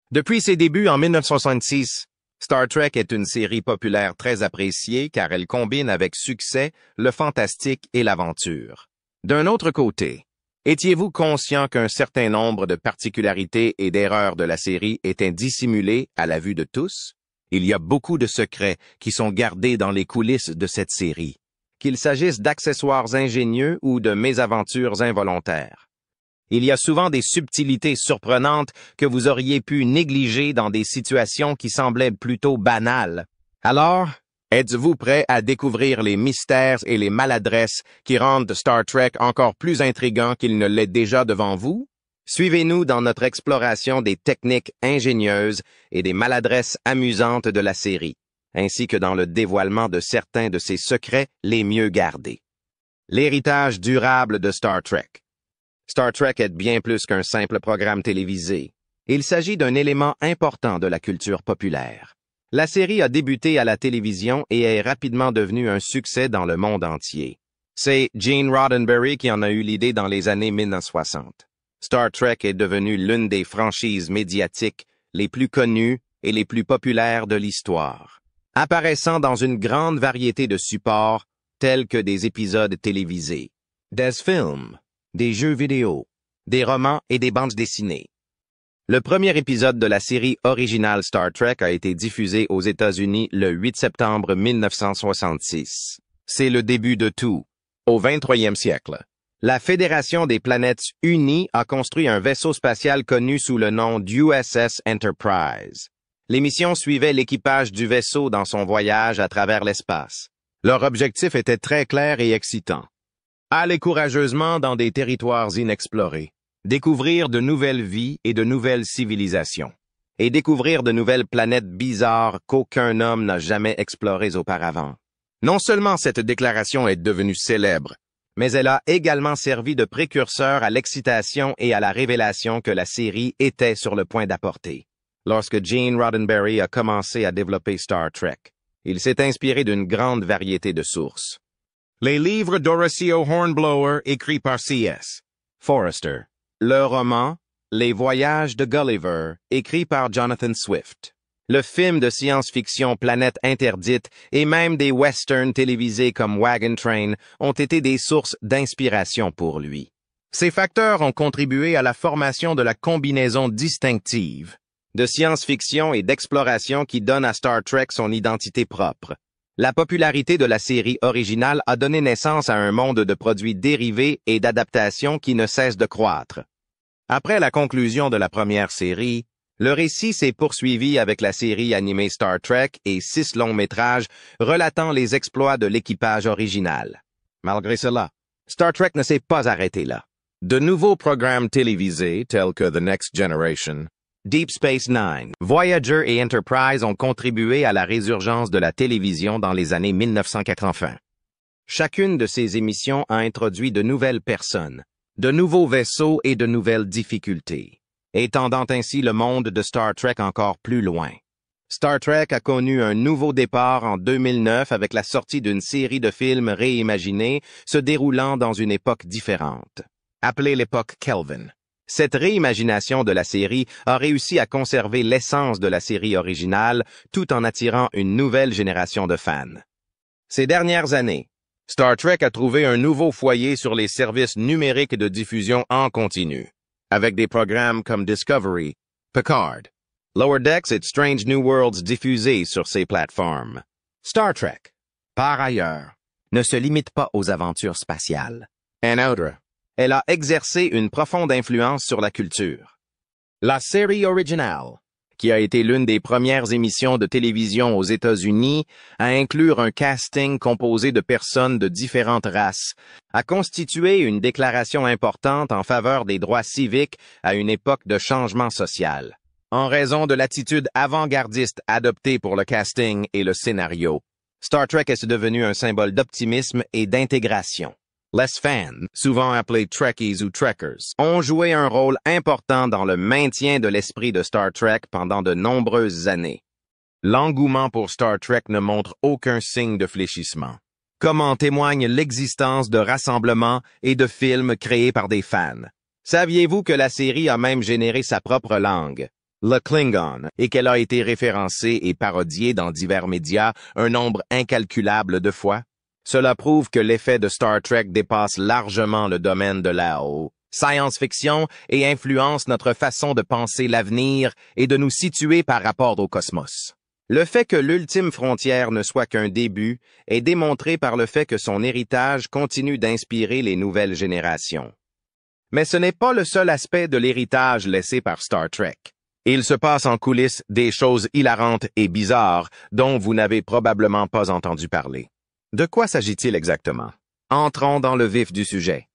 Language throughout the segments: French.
Depuis ses débuts en 1966, Star Trek est une série populaire très appréciée car elle combine avec succès le fantastique et l'aventure. D'un autre côté, étiez-vous conscient qu'un certain nombre de particularités et d'erreurs de la série étaient dissimulées à la vue de tous? Il y a beaucoup de secrets qui sont gardés dans les coulisses de cette série, qu'il s'agisse d'accessoires ingénieux ou de mésaventures involontaires. Il y a souvent des subtilités surprenantes que vous auriez pu négliger dans des situations qui semblaient plutôt banales. Alors, êtes-vous prêt à découvrir les mystères et les maladresses qui rendent Star Trek encore plus intriguant qu'il ne l'est déjà devant vous? Suivez-nous dans notre exploration des techniques ingénieuses et des maladresses amusantes de la série, ainsi que dans le dévoilement de certains de ses secrets les mieux gardés. L'héritage durable de Star Trek. Star Trek est bien plus qu'un simple programme télévisé. Il s'agit d'un élément important de la culture populaire. La série a débuté à la télévision et est rapidement devenue un succès dans le monde entier. C'est Gene Roddenberry qui en a eu l'idée dans les années 1960. Star Trek est devenue l'une des franchises médiatiques les plus connues et les plus populaires de l'histoire, apparaissant dans une grande variété de supports tels que des épisodes télévisés, des films, des jeux vidéo, des romans et des bandes dessinées. Le premier épisode de la série originale Star Trek a été diffusé aux États-Unis le 8 septembre 1966. C'est le début de tout. Au 23e siècle, la Fédération des planètes unies a construit un vaisseau spatial connu sous le nom d'USS Enterprise. Les missions suivaient l'équipage du vaisseau dans son voyage à travers l'espace. Leur objectif était très clair et excitant. Aller courageusement dans des territoires inexplorés, découvrir de nouvelles vies et de nouvelles civilisations, et découvrir de nouvelles planètes bizarres qu'aucun homme n'a jamais explorées auparavant. Non seulement cette déclaration est devenue célèbre, mais elle a également servi de précurseur à l'excitation et à la révélation que la série était sur le point d'apporter. Lorsque Gene Roddenberry a commencé à développer Star Trek, il s'est inspiré d'une grande variété de sources. Les livres d'Horatio Hornblower écrits par C.S. Forester. Le roman Les Voyages de Gulliver écrit par Jonathan Swift. Le film de science-fiction Planète Interdite et même des westerns télévisés comme Wagon Train ont été des sources d'inspiration pour lui. Ces facteurs ont contribué à la formation de la combinaison distinctive de science-fiction et d'exploration qui donne à Star Trek son identité propre. La popularité de la série originale a donné naissance à un monde de produits dérivés et d'adaptations qui ne cesse de croître. Après la conclusion de la première série, le récit s'est poursuivi avec la série animée Star Trek et 6 longs métrages relatant les exploits de l'équipage original. Malgré cela, Star Trek ne s'est pas arrêté là. De nouveaux programmes télévisés tels que The Next Generation, Deep Space Nine, Voyager et Enterprise ont contribué à la résurgence de la télévision dans les années 1980. Chacune de ces émissions a introduit de nouvelles personnes, de nouveaux vaisseaux et de nouvelles difficultés, étendant ainsi le monde de Star Trek encore plus loin. Star Trek a connu un nouveau départ en 2009 avec la sortie d'une série de films réimaginés se déroulant dans une époque différente, appelée l'époque Kelvin. Cette réimagination de la série a réussi à conserver l'essence de la série originale tout en attirant une nouvelle génération de fans. Ces dernières années, Star Trek a trouvé un nouveau foyer sur les services numériques de diffusion en continu, avec des programmes comme Discovery, Picard, Lower Decks et Strange New Worlds diffusés sur ces plateformes. Star Trek, par ailleurs, ne se limite pas aux aventures spatiales. En outre, elle a exercé une profonde influence sur la culture. La série originale, qui a été l'une des premières émissions de télévision aux États-Unis à inclure un casting composé de personnes de différentes races, a constitué une déclaration importante en faveur des droits civiques à une époque de changement social, en raison de l'attitude avant-gardiste adoptée pour le casting et le scénario. Star Trek est devenu un symbole d'optimisme et d'intégration. Les fans, souvent appelés Trekkies ou Trekkers, ont joué un rôle important dans le maintien de l'esprit de Star Trek pendant de nombreuses années. L'engouement pour Star Trek ne montre aucun signe de fléchissement, comme en témoigne l'existence de rassemblements et de films créés par des fans. Saviez-vous que la série a même généré sa propre langue? le Klingon, et qu'elle a été référencée et parodiée dans divers médias un nombre incalculable de fois? Cela prouve que l'effet de Star Trek dépasse largement le domaine de la science-fiction et influence notre façon de penser l'avenir et de nous situer par rapport au cosmos. Le fait que l'ultime frontière ne soit qu'un début est démontré par le fait que son héritage continue d'inspirer les nouvelles générations. Mais ce n'est pas le seul aspect de l'héritage laissé par Star Trek. Il se passe en coulisses des choses hilarantes et bizarres dont vous n'avez probablement pas entendu parler. De quoi s'agit-il exactement? Entrons dans le vif du sujet.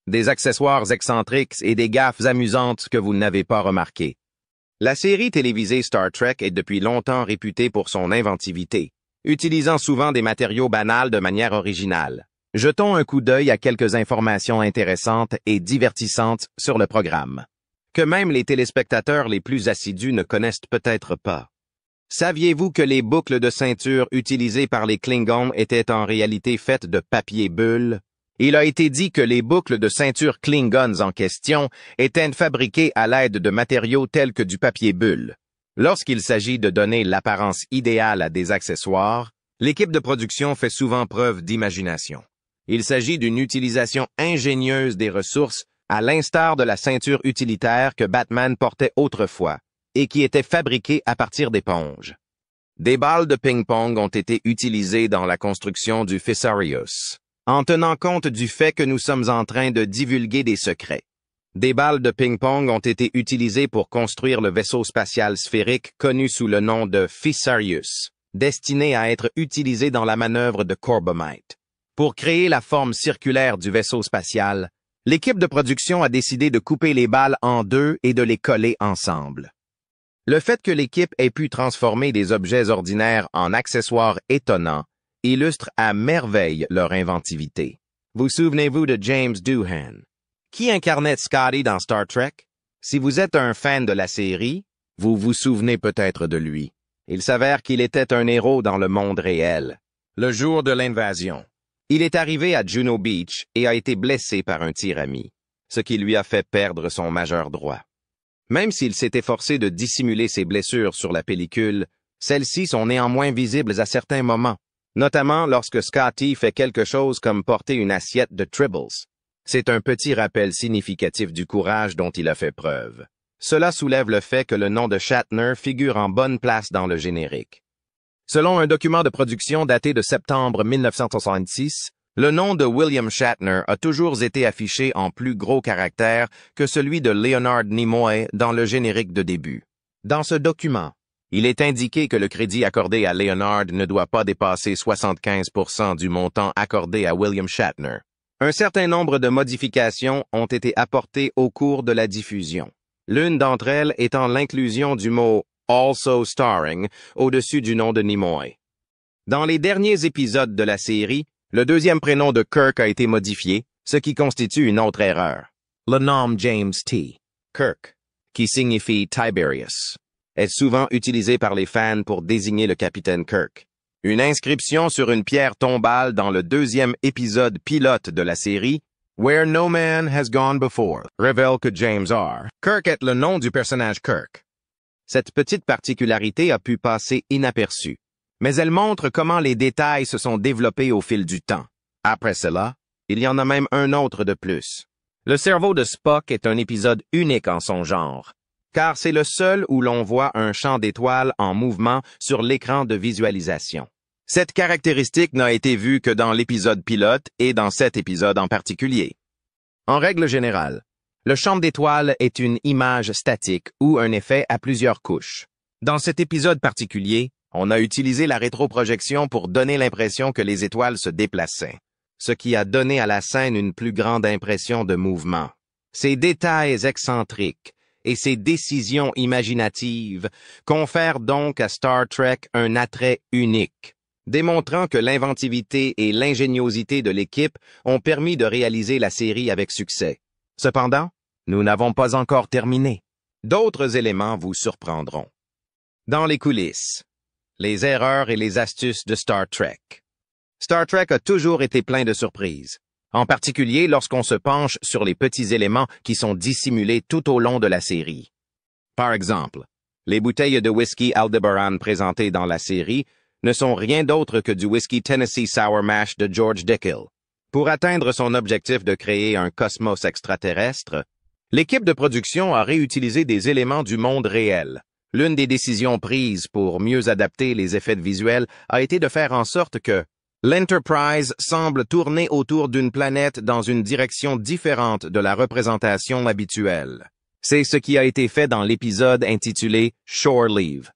Des accessoires excentriques et des gaffes amusantes que vous n'avez pas remarquées. La série télévisée Star Trek est depuis longtemps réputée pour son inventivité, utilisant souvent des matériaux banals de manière originale. Jetons un coup d'œil à quelques informations intéressantes et divertissantes sur le programme, que même les téléspectateurs les plus assidus ne connaissent peut-être pas. Saviez-vous que les boucles de ceinture utilisées par les Klingons étaient en réalité faites de papier bulle? Il a été dit que les boucles de ceinture Klingons en question étaient fabriquées à l'aide de matériaux tels que du papier bulle. Lorsqu'il s'agit de donner l'apparence idéale à des accessoires, l'équipe de production fait souvent preuve d'imagination. Il s'agit d'une utilisation ingénieuse des ressources, à l'instar de la ceinture utilitaire que Batman portait autrefois, et qui était fabriquée à partir d'éponges. Des balles de ping-pong ont été utilisées dans la construction du Thesaurus, en tenant compte du fait que nous sommes en train de divulguer des secrets. Des balles de ping-pong ont été utilisées pour construire le vaisseau spatial sphérique connu sous le nom de Thesaurus, destiné à être utilisé dans la manœuvre de Corbomite. Pour créer la forme circulaire du vaisseau spatial, l'équipe de production a décidé de couper les balles en deux et de les coller ensemble. Le fait que l'équipe ait pu transformer des objets ordinaires en accessoires étonnants illustre à merveille leur inventivité. Vous souvenez-vous de James Doohan? Qui incarnait Scotty dans Star Trek? Si vous êtes un fan de la série, vous vous souvenez peut-être de lui. Il s'avère qu'il était un héros dans le monde réel. Le jour de l'invasion, il est arrivé à Juno Beach et a été blessé par un tir ami, ce qui lui a fait perdre son majeur droit. Même s'il s'est efforcé de dissimuler ses blessures sur la pellicule, celles-ci sont néanmoins visibles à certains moments, notamment lorsque Scotty fait quelque chose comme porter une assiette de Tribbles. C'est un petit rappel significatif du courage dont il a fait preuve. Cela soulève le fait que le nom de Shatner figure en bonne place dans le générique. Selon un document de production daté de septembre 1966, le nom de William Shatner a toujours été affiché en plus gros caractères que celui de Leonard Nimoy dans le générique de début. Dans ce document, il est indiqué que le crédit accordé à Leonard ne doit pas dépasser 75% du montant accordé à William Shatner. Un certain nombre de modifications ont été apportées au cours de la diffusion. L'une d'entre elles étant l'inclusion du mot « also starring » au-dessus du nom de Nimoy. Dans les derniers épisodes de la série, le deuxième prénom de Kirk a été modifié, ce qui constitue une autre erreur. Le nom James T. Kirk, qui signifie Tiberius, est souvent utilisé par les fans pour désigner le capitaine Kirk. Une inscription sur une pierre tombale dans le deuxième épisode pilote de la série, Where No Man Has Gone Before, révèle que James R. Kirk est le nom du personnage Kirk. Cette petite particularité a pu passer inaperçue, mais elle montre comment les détails se sont développés au fil du temps. Après cela, il y en a même un autre de plus. Le cerveau de Spock est un épisode unique en son genre, car c'est le seul où l'on voit un champ d'étoiles en mouvement sur l'écran de visualisation. Cette caractéristique n'a été vue que dans l'épisode pilote et dans cet épisode en particulier. En règle générale, le champ d'étoiles est une image statique ou un effet à plusieurs couches. Dans cet épisode particulier, on a utilisé la rétroprojection pour donner l'impression que les étoiles se déplaçaient, ce qui a donné à la scène une plus grande impression de mouvement. Ces détails excentriques et ces décisions imaginatives confèrent donc à Star Trek un attrait unique, démontrant que l'inventivité et l'ingéniosité de l'équipe ont permis de réaliser la série avec succès. Cependant, nous n'avons pas encore terminé. D'autres éléments vous surprendront. Dans les coulisses, les erreurs et les astuces de Star Trek. Star Trek a toujours été plein de surprises, en particulier lorsqu'on se penche sur les petits éléments qui sont dissimulés tout au long de la série. Par exemple, Les bouteilles de whisky Aldebaran présentées dans la série ne sont rien d'autre que du whisky Tennessee Sour Mash de George Dickel. Pour atteindre son objectif de créer un cosmos extraterrestre, l'équipe de production a réutilisé des éléments du monde réel. L'une des décisions prises pour mieux adapter les effets visuels a été de faire en sorte que l'Enterprise semble tourner autour d'une planète dans une direction différente de la représentation habituelle. C'est ce qui a été fait dans l'épisode intitulé Shore Leave.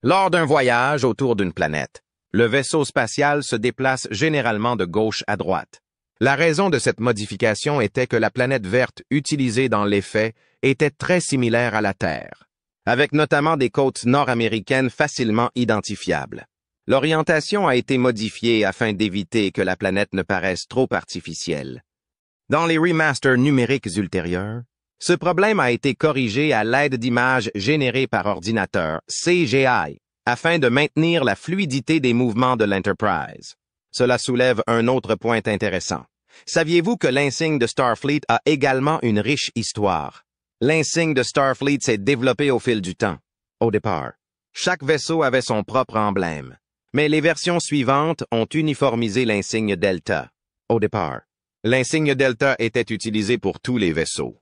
Lors d'un voyage autour d'une planète, le vaisseau spatial se déplace généralement de gauche à droite. La raison de cette modification était que la planète verte utilisée dans l'effet était très similaire à la Terre, avec notamment des côtes nord-américaines facilement identifiables. L'orientation a été modifiée afin d'éviter que la planète ne paraisse trop artificielle. Dans les remasters numériques ultérieurs, ce problème a été corrigé à l'aide d'images générées par ordinateur, CGI, afin de maintenir la fluidité des mouvements de l'Enterprise. Cela soulève un autre point intéressant. Saviez-vous que l'insigne de Starfleet a également une riche histoire? L'insigne de Starfleet s'est développé au fil du temps. Au départ, chaque vaisseau avait son propre emblème, mais les versions suivantes ont uniformisé l'insigne Delta. Au départ, l'insigne Delta était utilisé pour tous les vaisseaux.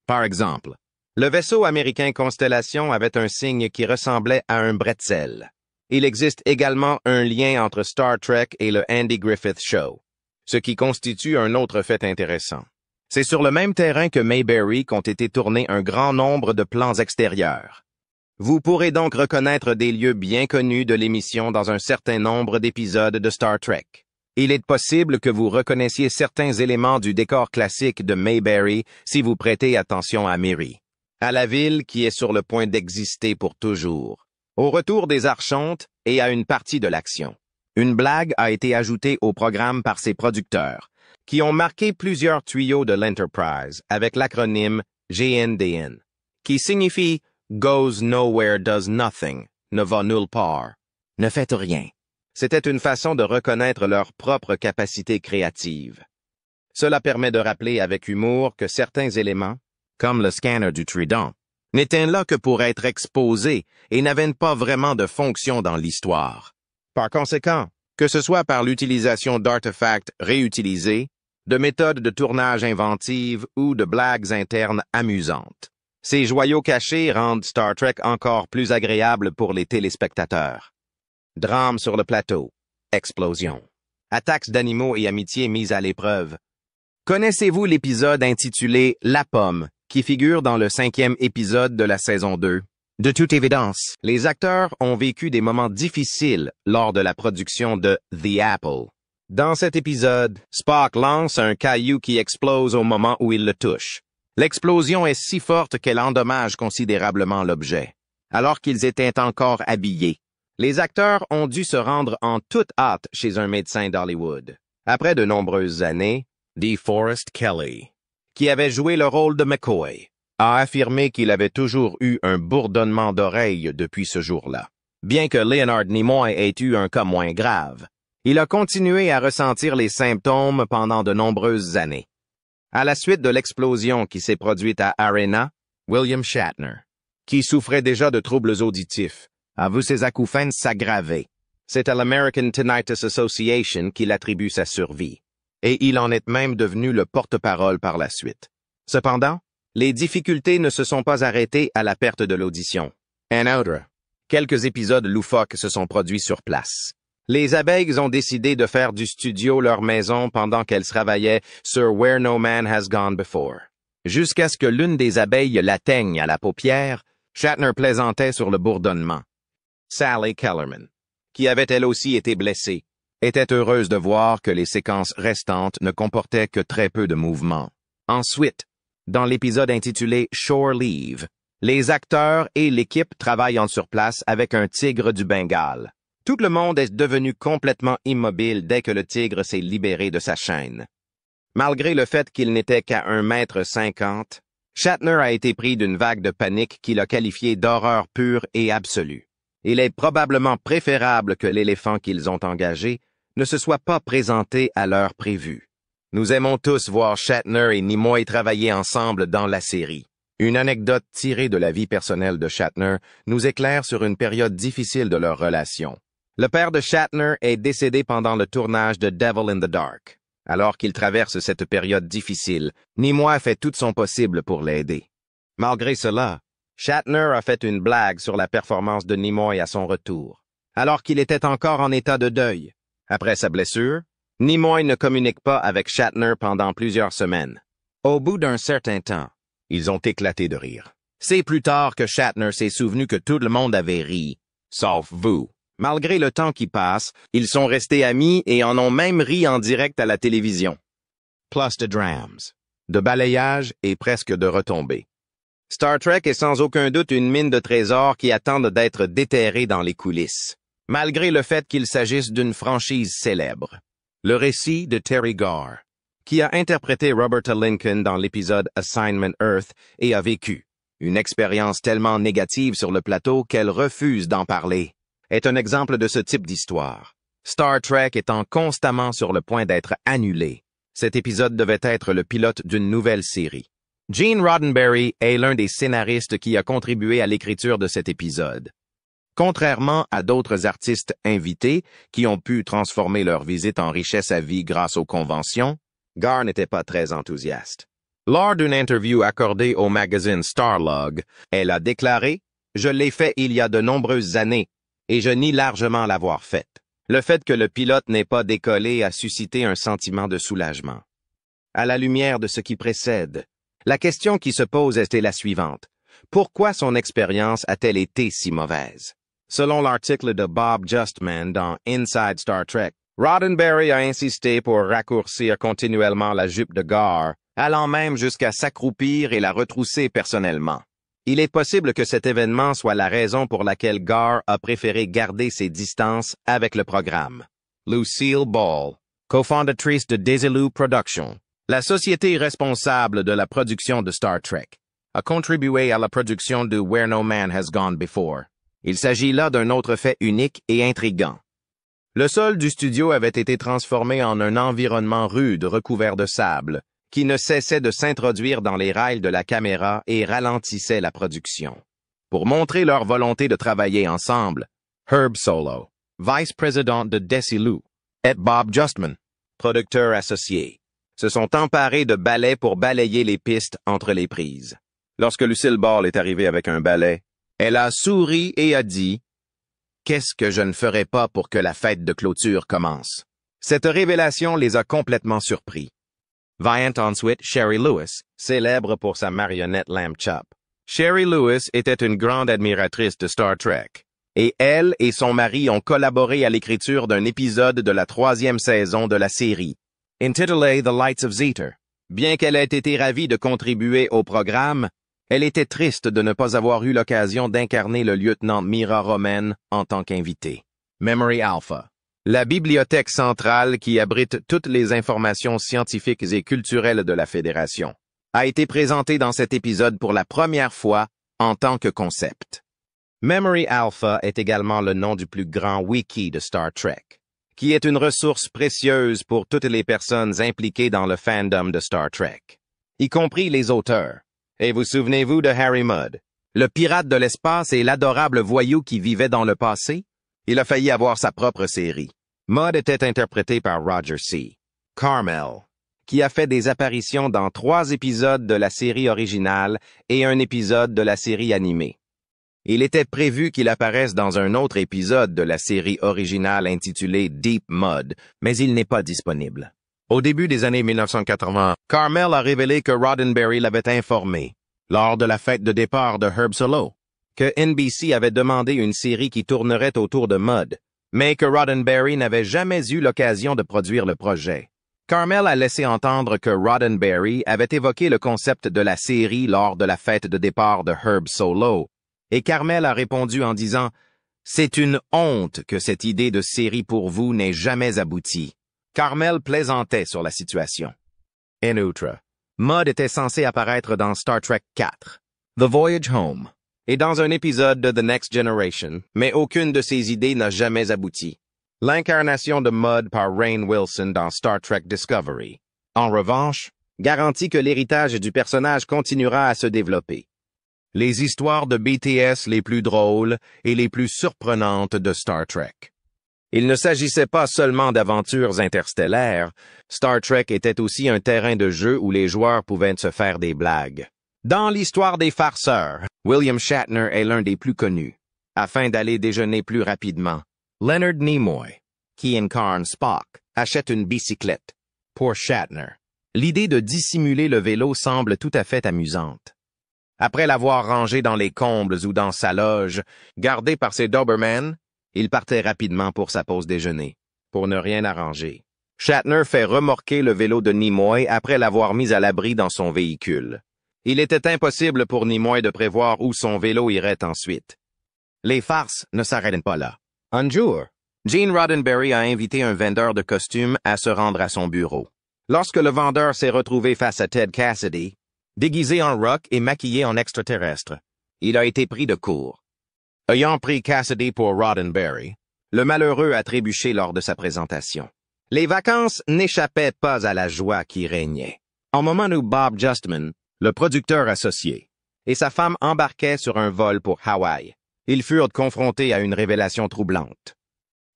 Par exemple, le vaisseau américain Constellation avait un signe qui ressemblait à un bretzel. Il existe également un lien entre Star Trek et le Andy Griffith Show, ce qui constitue un autre fait intéressant. C'est sur le même terrain que Mayberry qu'ont été tournés un grand nombre de plans extérieurs. Vous pourrez donc reconnaître des lieux bien connus de l'émission dans un certain nombre d'épisodes de Star Trek. Il est possible que vous reconnaissiez certains éléments du décor classique de Mayberry si vous prêtez attention à Miri, à la ville qui est sur le point d'exister pour toujours, au retour des Archontes et à une partie de l'action. Une blague a été ajoutée au programme par ses producteurs, qui ont marqué plusieurs tuyaux de l'Enterprise avec l'acronyme GNDN, qui signifie Goes Nowhere Does Nothing, ne va nulle part, ne faites rien. C'était une façon de reconnaître leur propre capacité créative. Cela permet de rappeler avec humour que certains éléments, comme le scanner du Trident, n'étaient là que pour être exposés et n'avaient pas vraiment de fonction dans l'histoire. Par conséquent, que ce soit par l'utilisation d'artefacts réutilisés, de méthodes de tournage inventives ou de blagues internes amusantes, ces joyaux cachés rendent Star Trek encore plus agréable pour les téléspectateurs. Drame sur le plateau. Explosion. Attaques d'animaux et amitiés mises à l'épreuve. Connaissez-vous l'épisode intitulé La Pomme, qui figure dans le 5e épisode de la saison 2? De toute évidence, les acteurs ont vécu des moments difficiles lors de la production de The Apple. Dans cet épisode, Spock lance un caillou qui explose au moment où il le touche. L'explosion est si forte qu'elle endommage considérablement l'objet, alors qu'ils étaient encore habillés. Les acteurs ont dû se rendre en toute hâte chez un médecin d'Hollywood. Après de nombreuses années, DeForest Kelley, qui avait joué le rôle de McCoy, a affirmé qu'il avait toujours eu un bourdonnement d'oreilles depuis ce jour-là. Bien que Leonard Nimoy ait eu un cas moins grave, il a continué à ressentir les symptômes pendant de nombreuses années. À la suite de l'explosion qui s'est produite à Arena, William Shatner, qui souffrait déjà de troubles auditifs, a vu ses acouphènes s'aggraver. C'est à l'American Tinnitus Association qu'il attribue sa survie, et il en est même devenu le porte-parole par la suite. Cependant, les difficultés ne se sont pas arrêtées à la perte de l'audition. En outre, quelques épisodes loufoques se sont produits sur place. Les abeilles ont décidé de faire du studio leur maison pendant qu'elles travaillaient sur Where No Man Has Gone Before. Jusqu'à ce que l'une des abeilles l'atteigne à la paupière, Shatner plaisantait sur le bourdonnement. Sally Kellerman, qui avait elle aussi été blessée, était heureuse de voir que les séquences restantes ne comportaient que très peu de mouvements. Ensuite, dans l'épisode intitulé Shore Leave, les acteurs et l'équipe travaillent sur place avec un tigre du Bengale. Tout le monde est devenu complètement immobile dès que le tigre s'est libéré de sa chaîne. Malgré le fait qu'il n'était qu'à 1,50 m, Shatner a été pris d'une vague de panique qu'il a qualifiée d'horreur pure et absolue. Il est probablement préférable que l'éléphant qu'ils ont engagé ne se soit pas présenté à l'heure prévue. Nous aimons tous voir Shatner et Nimoy travailler ensemble dans la série. Une anecdote tirée de la vie personnelle de Shatner nous éclaire sur une période difficile de leur relation. Le père de Shatner est décédé pendant le tournage de Devil in the Dark. Alors qu'il traverse cette période difficile, Nimoy fait tout son possible pour l'aider. Malgré cela, Shatner a fait une blague sur la performance de Nimoy à son retour, alors qu'il était encore en état de deuil. Après sa blessure, Nimoy ne communique pas avec Shatner pendant plusieurs semaines. Au bout d'un certain temps, ils ont éclaté de rire. C'est plus tard que Shatner s'est souvenu que tout le monde avait ri, sauf vous. Malgré le temps qui passe, ils sont restés amis et en ont même ri en direct à la télévision. Plus de drams, de balayage et presque de retombées. Star Trek est sans aucun doute une mine de trésors qui attendent d'être déterrés dans les coulisses, malgré le fait qu'il s'agisse d'une franchise célèbre. Le récit de Terry Garr, qui a interprété Roberta Lincoln dans l'épisode Assignment Earth et a vécu une expérience tellement négative sur le plateau qu'elle refuse d'en parler, est un exemple de ce type d'histoire. Star Trek étant constamment sur le point d'être annulé, cet épisode devait être le pilote d'une nouvelle série. Gene Roddenberry est l'un des scénaristes qui a contribué à l'écriture de cet épisode. Contrairement à d'autres artistes invités qui ont pu transformer leur visite en richesse à vie grâce aux conventions, Garr n'était pas très enthousiaste. Lors d'une interview accordée au magazine Starlog, elle a déclaré « Je l'ai fait il y a de nombreuses années et je nie largement l'avoir faite. Le fait que le pilote n'ait pas décollé a suscité un sentiment de soulagement. À la lumière de ce qui précède, la question qui se pose était la suivante. Pourquoi son expérience a-t-elle été si mauvaise? Selon l'article de Bob Justman dans Inside Star Trek, Roddenberry a insisté pour raccourcir continuellement la jupe de Garr, allant même jusqu'à s'accroupir et la retrousser personnellement. Il est possible que cet événement soit la raison pour laquelle Garr a préféré garder ses distances avec le programme. Lucille Ball, cofondatrice de Desilu Productions, la société responsable de la production de Star Trek, a contribué à la production de Where No Man Has Gone Before. Il s'agit là d'un autre fait unique et intriguant. Le sol du studio avait été transformé en un environnement rude recouvert de sable, qui ne cessait de s'introduire dans les rails de la caméra et ralentissait la production. Pour montrer leur volonté de travailler ensemble, Herb Solow, vice-président de Desilu, et Bob Justman, producteur associé, se sont emparés de balais pour balayer les pistes entre les prises. Lorsque Lucille Ball est arrivée avec un balai, elle a souri et a dit « Qu'est-ce que je ne ferais pas pour que la fête de clôture commence? » Cette révélation les a complètement surpris. Vint ensuite Sherry Lewis, célèbre pour sa marionnette Lamb Chop. Sherry Lewis était une grande admiratrice de Star Trek, et elle et son mari ont collaboré à l'écriture d'un épisode de la 3e saison de la série, intitulé The Lights of Zeter. Bien qu'elle ait été ravie de contribuer au programme, elle était triste de ne pas avoir eu l'occasion d'incarner le lieutenant Mira Roman en tant qu'invité. Memory Alpha, la bibliothèque centrale qui abrite toutes les informations scientifiques et culturelles de la Fédération, a été présentée dans cet épisode pour la première fois en tant que concept. Memory Alpha est également le nom du plus grand wiki de Star Trek, qui est une ressource précieuse pour toutes les personnes impliquées dans le fandom de Star Trek, y compris les auteurs. Et vous souvenez-vous de Harry Mudd, le pirate de l'espace et l'adorable voyou qui vivait dans le passé? Il a failli avoir sa propre série. Mudd était interprété par Roger C. Carmel, qui a fait des apparitions dans 3 épisodes de la série originale et un épisode de la série animée. Il était prévu qu'il apparaisse dans un autre épisode de la série originale intitulée Deep Mud, mais il n'est pas disponible. Au début des années 1980, Carmel a révélé que Roddenberry l'avait informé, lors de la fête de départ de Herb Solow, que NBC avait demandé une série qui tournerait autour de Mudd, mais que Roddenberry n'avait jamais eu l'occasion de produire le projet. Carmel a laissé entendre que Roddenberry avait évoqué le concept de la série lors de la fête de départ de Herb Solow, et Carmel a répondu en disant « C'est une honte que cette idée de série pour vous n'ait jamais abouti. » Carmel plaisantait sur la situation. En outre, Mudd était censé apparaître dans Star Trek 4, The Voyage Home, et dans un épisode de The Next Generation, mais aucune de ces idées n'a jamais abouti. L'incarnation de Mudd par Rainn Wilson dans Star Trek Discovery, en revanche, garantit que l'héritage du personnage continuera à se développer. Les histoires de BTS les plus drôles et les plus surprenantes de Star Trek. Il ne s'agissait pas seulement d'aventures interstellaires, Star Trek était aussi un terrain de jeu où les joueurs pouvaient se faire des blagues. Dans l'histoire des farceurs, William Shatner est l'un des plus connus. Afin d'aller déjeuner plus rapidement, Leonard Nimoy, qui incarne Spock, achète une bicyclette. Pour Shatner, l'idée de dissimuler le vélo semble tout à fait amusante. Après l'avoir rangé dans les combles ou dans sa loge, gardé par ses Doberman, il partait rapidement pour sa pause déjeuner, pour ne rien arranger. Shatner fait remorquer le vélo de Nimoy après l'avoir mis à l'abri dans son véhicule. Il était impossible pour Nimoy de prévoir où son vélo irait ensuite. Les farces ne s'arrêtent pas là. Un jour, Gene Roddenberry a invité un vendeur de costumes à se rendre à son bureau. Lorsque le vendeur s'est retrouvé face à Ted Cassidy, déguisé en rock et maquillé en extraterrestre, il a été pris de court. Ayant pris Cassidy pour Roddenberry, le malheureux a trébuché lors de sa présentation. Les vacances n'échappaient pas à la joie qui régnait. Au moment où Bob Justman, le producteur associé, et sa femme embarquaient sur un vol pour Hawaï, ils furent confrontés à une révélation troublante.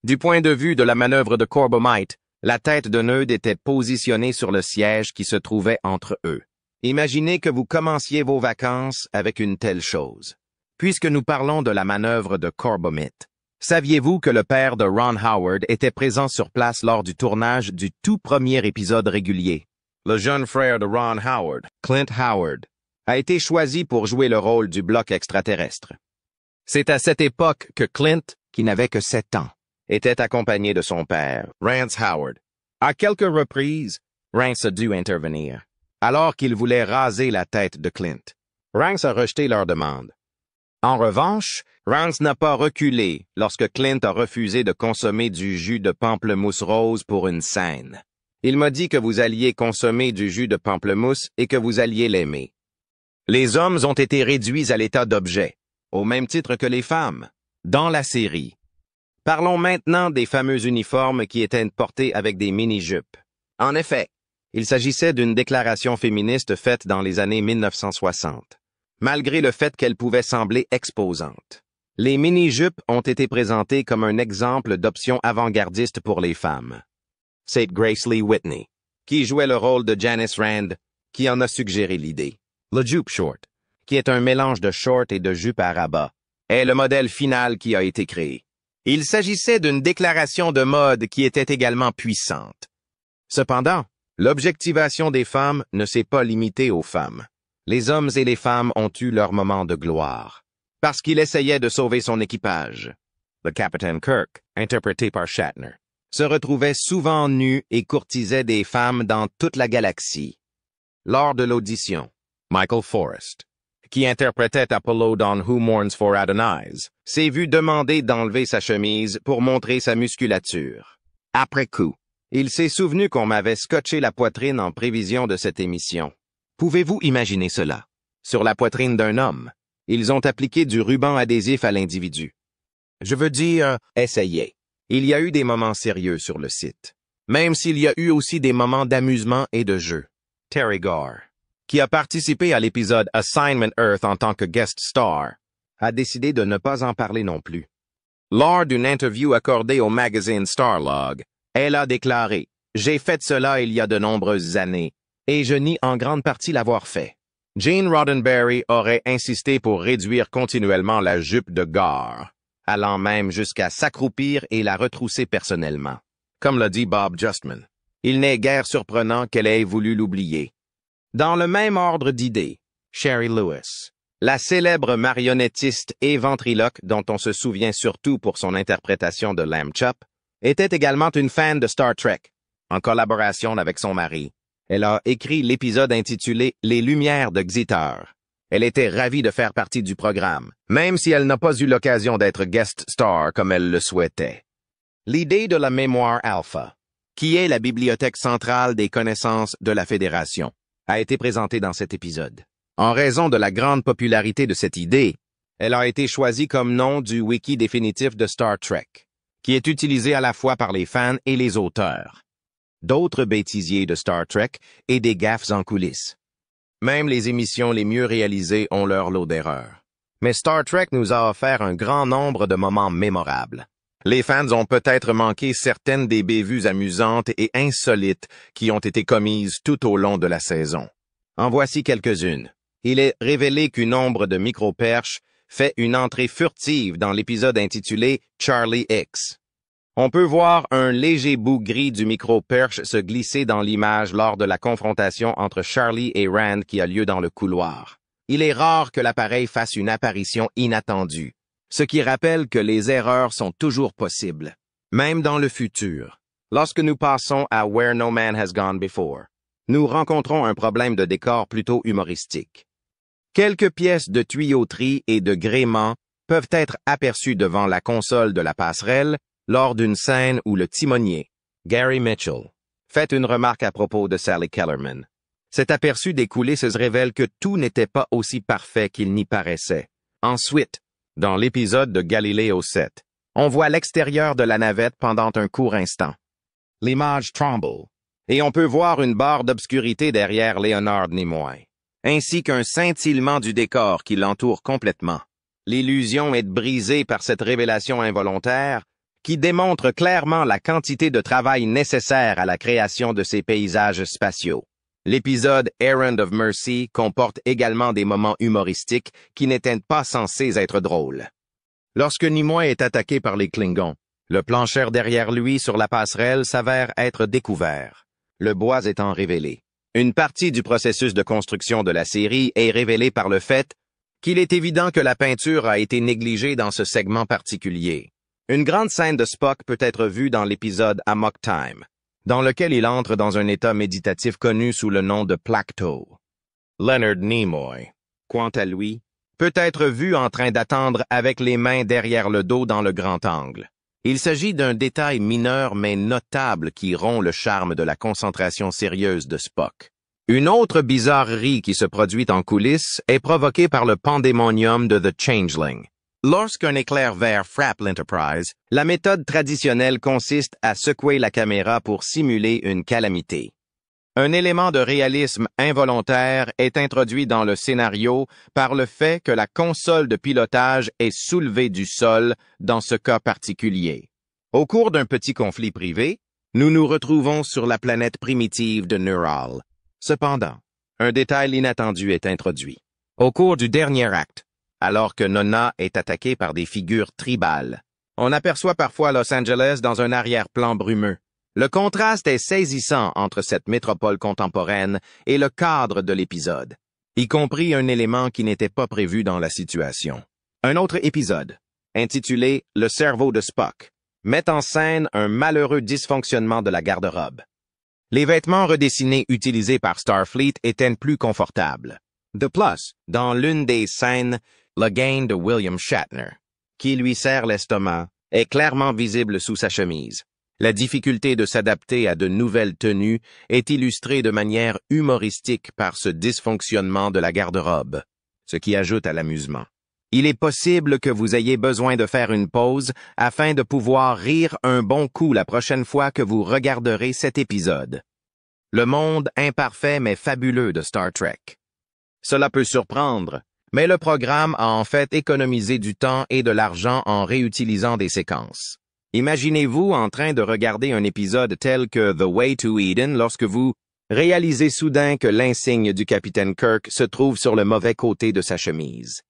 Du point de vue de la manœuvre de Corbomite, la tête de Neud était positionnée sur le siège qui se trouvait entre eux. Imaginez que vous commenciez vos vacances avec une telle chose. Puisque nous parlons de la manœuvre de Corbomite, saviez-vous que le père de Ron Howard était présent sur place lors du tournage du tout premier épisode régulier? Le jeune frère de Ron Howard, Clint Howard, a été choisi pour jouer le rôle du bloc extraterrestre. C'est à cette époque que Clint, qui n'avait que 7 ans, était accompagné de son père, Rance Howard. À quelques reprises, Rance a dû intervenir, alors qu'il voulait raser la tête de Clint. Rance a rejeté leur demande. En revanche, Rance n'a pas reculé lorsque Clint a refusé de consommer du jus de pamplemousse rose pour une scène. Il m'a dit que vous alliez consommer du jus de pamplemousse et que vous alliez l'aimer. Les hommes ont été réduits à l'état d'objet, au même titre que les femmes, dans la série. Parlons maintenant des fameux uniformes qui étaient portés avec des mini-jupes. En effet, il s'agissait d'une déclaration féministe faite dans les années 1960, malgré le fait qu'elle pouvait sembler exposante. Les mini-jupes ont été présentées comme un exemple d'option avant-gardiste pour les femmes. C'est Grace Lee Whitney, qui jouait le rôle de Janice Rand, qui en a suggéré l'idée. Le jupe short, qui est un mélange de short et de jupe à rabat, est le modèle final qui a été créé. Il s'agissait d'une déclaration de mode qui était également puissante. Cependant, l'objectivation des femmes ne s'est pas limitée aux femmes. Les hommes et les femmes ont eu leur moment de gloire, parce qu'il essayait de sauver son équipage. Le capitaine Kirk, interprété par Shatner, se retrouvait souvent nu et courtisait des femmes dans toute la galaxie. Lors de l'audition, Michael Forrest, qui interprétait Apollo dans Who Mourns for Adonais, s'est vu demander d'enlever sa chemise pour montrer sa musculature. Après coup, il s'est souvenu qu'on m'avait scotché la poitrine en prévision de cette émission. Pouvez-vous imaginer cela? Sur la poitrine d'un homme, ils ont appliqué du ruban adhésif à l'individu. Je veux dire, essayez. Il y a eu des moments sérieux sur le site, même s'il y a eu aussi des moments d'amusement et de jeu. Terry Garr, qui a participé à l'épisode Assignment Earth en tant que guest star, a décidé de ne pas en parler non plus. Lors d'une interview accordée au magazine Starlog, elle a déclaré « J'ai fait cela il y a de nombreuses années, et je nie en grande partie l'avoir fait. » Gene Roddenberry aurait insisté pour réduire continuellement la jupe de Garr, allant même jusqu'à s'accroupir et la retrousser personnellement. Comme l'a dit Bob Justman, il n'est guère surprenant qu'elle ait voulu l'oublier. Dans le même ordre d'idées, Sherry Lewis, la célèbre marionnettiste et ventriloque dont on se souvient surtout pour son interprétation de Lamb Chop, était également une fan de Star Trek. En collaboration avec son mari, elle a écrit l'épisode intitulé « Les Lumières de Xitor ». Elle était ravie de faire partie du programme, même si elle n'a pas eu l'occasion d'être guest star comme elle le souhaitait. L'idée de la mémoire alpha, qui est la bibliothèque centrale des connaissances de la Fédération, a été présentée dans cet épisode. En raison de la grande popularité de cette idée, elle a été choisie comme nom du wiki définitif de Star Trek, qui est utilisé à la fois par les fans et les auteurs. d'autres bêtisiers de Star Trek et des gaffes en coulisses. Même les émissions les mieux réalisées ont leur lot d'erreurs. Mais Star Trek nous a offert un grand nombre de moments mémorables. Les fans ont peut-être manqué certaines des bévues amusantes et insolites qui ont été commises tout au long de la saison. En voici quelques-unes. Il est révélé qu'une ombre de micro-perche fait une entrée furtive dans l'épisode intitulé Charlie X. On peut voir un léger bout gris du micro-perche se glisser dans l'image lors de la confrontation entre Charlie et Rand qui a lieu dans le couloir. Il est rare que l'appareil fasse une apparition inattendue, ce qui rappelle que les erreurs sont toujours possibles, même dans le futur. Lorsque nous passons à Where No Man Has Gone Before, nous rencontrons un problème de décor plutôt humoristique. Quelques pièces de tuyauterie et de gréement peuvent être aperçues devant la console de la passerelle lors d'une scène où le timonier, Gary Mitchell, fait une remarque à propos de Sally Kellerman. Cet aperçu des coulisses révèle que tout n'était pas aussi parfait qu'il n'y paraissait. Ensuite, dans l'épisode de Galileo 7, on voit l'extérieur de la navette pendant un court instant. L'image tremble, et on peut voir une barre d'obscurité derrière Leonard Nimoy, ainsi qu'un scintillement du décor qui l'entoure complètement. L'illusion est brisée par cette révélation involontaire qui démontre clairement la quantité de travail nécessaire à la création de ces paysages spatiaux. L'épisode Errand of Mercy comporte également des moments humoristiques qui n'étaient pas censés être drôles. Lorsque Nimoy est attaqué par les Klingons, le plancher derrière lui sur la passerelle s'avère être découvert, le bois étant révélé. Une partie du processus de construction de la série est révélée par le fait qu'il est évident que la peinture a été négligée dans ce segment particulier. Une grande scène de Spock peut être vue dans l'épisode Amok Time, dans lequel il entre dans un état méditatif connu sous le nom de Placto. Leonard Nimoy, quant à lui, peut être vu en train d'attendre avec les mains derrière le dos dans le grand angle. Il s'agit d'un détail mineur mais notable qui rompt le charme de la concentration sérieuse de Spock. Une autre bizarrerie qui se produit en coulisses est provoquée par le pandémonium de The Changeling. Lorsqu'un éclair vert frappe l'Enterprise, la méthode traditionnelle consiste à secouer la caméra pour simuler une calamité. Un élément de réalisme involontaire est introduit dans le scénario par le fait que la console de pilotage est soulevée du sol dans ce cas particulier. Au cours d'un petit conflit privé, nous nous retrouvons sur la planète primitive de Neural. Cependant, un détail inattendu est introduit. Au cours du dernier acte, alors que Nonna est attaquée par des figures tribales, on aperçoit parfois Los Angeles dans un arrière-plan brumeux. Le contraste est saisissant entre cette métropole contemporaine et le cadre de l'épisode, y compris un élément qui n'était pas prévu dans la situation. Un autre épisode, intitulé « Le cerveau de Spock », met en scène un malheureux dysfonctionnement de la garde-robe. Les vêtements redessinés utilisés par Starfleet étaient plus confortables. De plus, dans l'une des scènes, le gain de William Shatner, qui lui serre l'estomac, est clairement visible sous sa chemise. La difficulté de s'adapter à de nouvelles tenues est illustrée de manière humoristique par ce dysfonctionnement de la garde-robe, ce qui ajoute à l'amusement. Il est possible que vous ayez besoin de faire une pause afin de pouvoir rire un bon coup la prochaine fois que vous regarderez cet épisode. Le monde imparfait mais fabuleux de Star Trek. Cela peut surprendre, mais le programme a en fait économisé du temps et de l'argent en réutilisant des séquences. Imaginez-vous en train de regarder un épisode tel que The Way to Eden lorsque vous réalisez soudain que l'insigne du capitaine Kirk se trouve sur le mauvais côté de sa chemise.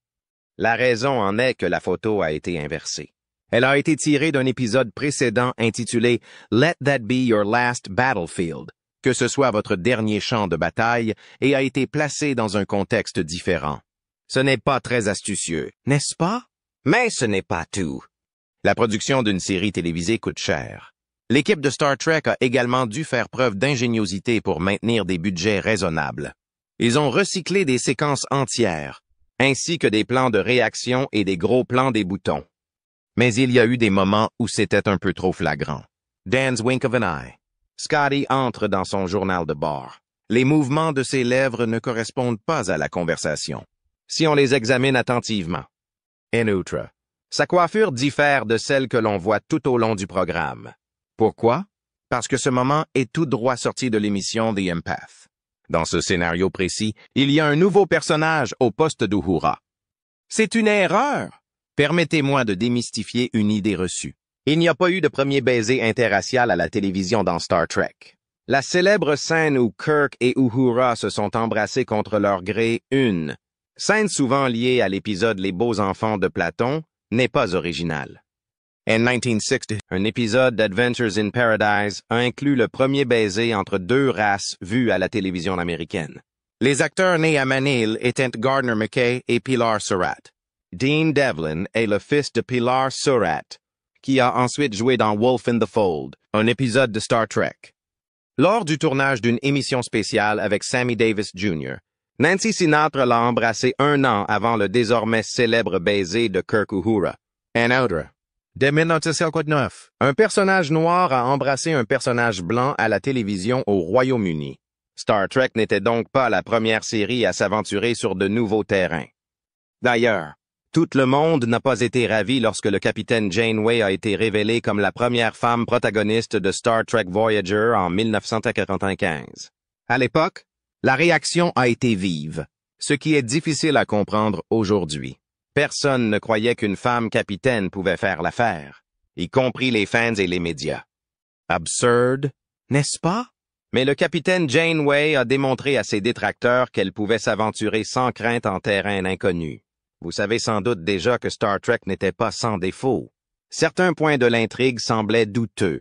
La raison en est que la photo a été inversée. Elle a été tirée d'un épisode précédent intitulé « Let That Be Your Last Battlefield », que ce soit votre dernier champ de bataille, et a été placée dans un contexte différent. Ce n'est pas très astucieux, n'est-ce pas? Mais ce n'est pas tout. La production d'une série télévisée coûte cher. L'équipe de Star Trek a également dû faire preuve d'ingéniosité pour maintenir des budgets raisonnables. Ils ont recyclé des séquences entières, ainsi que des plans de réaction et des gros plans des boutons. Mais il y a eu des moments où c'était un peu trop flagrant. Dan's wink of an eye. Scotty entre dans son journal de bord. Les mouvements de ses lèvres ne correspondent pas à la conversation, si on les examine attentivement. En outre, sa coiffure diffère de celle que l'on voit tout au long du programme. Pourquoi? parce que ce moment est tout droit sorti de l'émission The Empath. Dans ce scénario précis, il y a un nouveau personnage au poste d'Uhura. C'est une erreur! Permettez-moi de démystifier une idée reçue. Il n'y a pas eu de premier baiser interracial à la télévision dans Star Trek. La célèbre scène où Kirk et Uhura se sont embrassés contre leur gré, une scène souvent liée à l'épisode Les Beaux Enfants de Platon, n'est pas originale. En 1960, un épisode d'Adventures in Paradise a inclus le premier baiser entre deux races vues à la télévision américaine. Les acteurs nés à Manille étaient Gardner McKay et Pilar Surratt. Dean Devlin est le fils de Pilar Surratt, qui a ensuite joué dans Wolf in the Fold, un épisode de Star Trek. Lors du tournage d'une émission spéciale avec Sammy Davis Jr., Nancy Sinatra l'a embrassé 1 an avant le désormais célèbre baiser de Kirk Uhura. En outre, dès 1959, un personnage noir a embrassé un personnage blanc à la télévision au Royaume-Uni. Star Trek n'était donc pas la première série à s'aventurer sur de nouveaux terrains. D'ailleurs, tout le monde n'a pas été ravi lorsque le capitaine Janeway a été révélée comme la première femme protagoniste de Star Trek Voyager en 1995. À l'époque, la réaction a été vive, ce qui est difficile à comprendre aujourd'hui. Personne ne croyait qu'une femme capitaine pouvait faire l'affaire, y compris les fans et les médias. Absurde, n'est-ce pas? Mais le capitaine Janeway a démontré à ses détracteurs qu'elle pouvait s'aventurer sans crainte en terrain inconnu. Vous savez sans doute déjà que Star Trek n'était pas sans défaut. Certains points de l'intrigue semblaient douteux.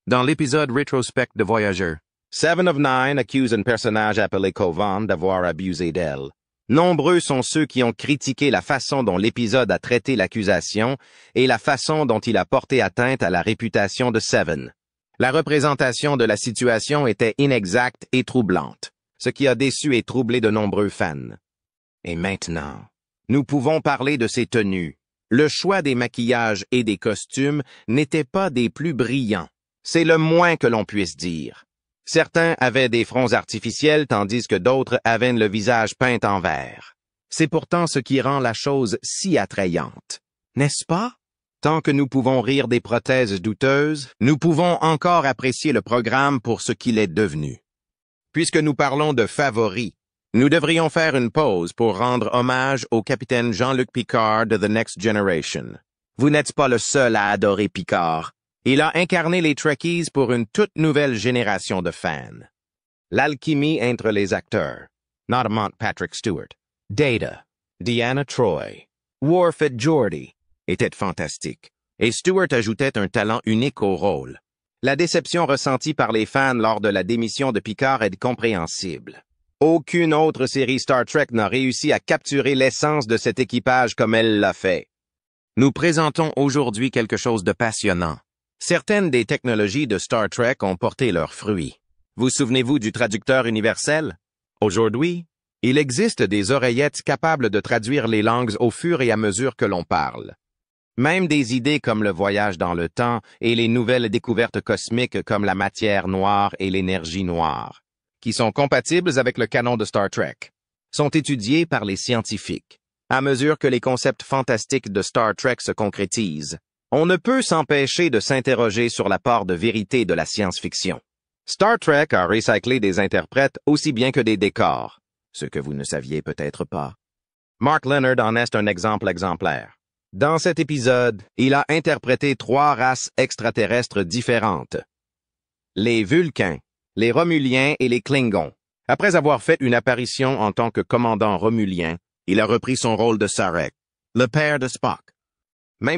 Dans l'épisode Retrospect de Voyager, Seven of Nine accuse un personnage appelé Kovan d'avoir abusé d'elle. Nombreux sont ceux qui ont critiqué la façon dont l'épisode a traité l'accusation et la façon dont il a porté atteinte à la réputation de Seven. La représentation de la situation était inexacte et troublante, ce qui a déçu et troublé de nombreux fans. Et maintenant, nous pouvons parler de ses tenues. Le choix des maquillages et des costumes n'était pas des plus brillants. C'est le moins que l'on puisse dire. Certains avaient des fronts artificiels tandis que d'autres avaient le visage peint en vert. C'est pourtant ce qui rend la chose si attrayante, n'est-ce pas? Tant que nous pouvons rire des prothèses douteuses, nous pouvons encore apprécier le programme pour ce qu'il est devenu. Puisque nous parlons de favoris, nous devrions faire une pause pour rendre hommage au capitaine Jean-Luc Picard de The Next Generation. Vous n'êtes pas le seul à adorer Picard. Il a incarné les Trekkies pour une toute nouvelle génération de fans. L'alchimie entre les acteurs, notamment Patrick Stewart, Data, Deanna Troi, Worf et Geordi, était fantastique, et Stewart ajoutait un talent unique au rôle. La déception ressentie par les fans lors de la démission de Picard est compréhensible. Aucune autre série Star Trek n'a réussi à capturer l'essence de cet équipage comme elle l'a fait. Nous présentons aujourd'hui quelque chose de passionnant. Certaines des technologies de Star Trek ont porté leurs fruits. Vous souvenez-vous du traducteur universel? Aujourd'hui, il existe des oreillettes capables de traduire les langues au fur et à mesure que l'on parle. Même des idées comme le voyage dans le temps et les nouvelles découvertes cosmiques comme la matière noire et l'énergie noire, qui sont compatibles avec le canon de Star Trek, sont étudiées par les scientifiques. À mesure que les concepts fantastiques de Star Trek se concrétisent, on ne peut s'empêcher de s'interroger sur la part de vérité de la science-fiction. Star Trek a recyclé des interprètes aussi bien que des décors, ce que vous ne saviez peut-être pas. Mark Lenard en est un exemple exemplaire. Dans cet épisode, il a interprété 3 races extraterrestres différentes. Les Vulcains, les Romuliens et les Klingons. Après avoir fait une apparition en tant que commandant romulien, il a repris son rôle de Sarek, le père de Spock. Même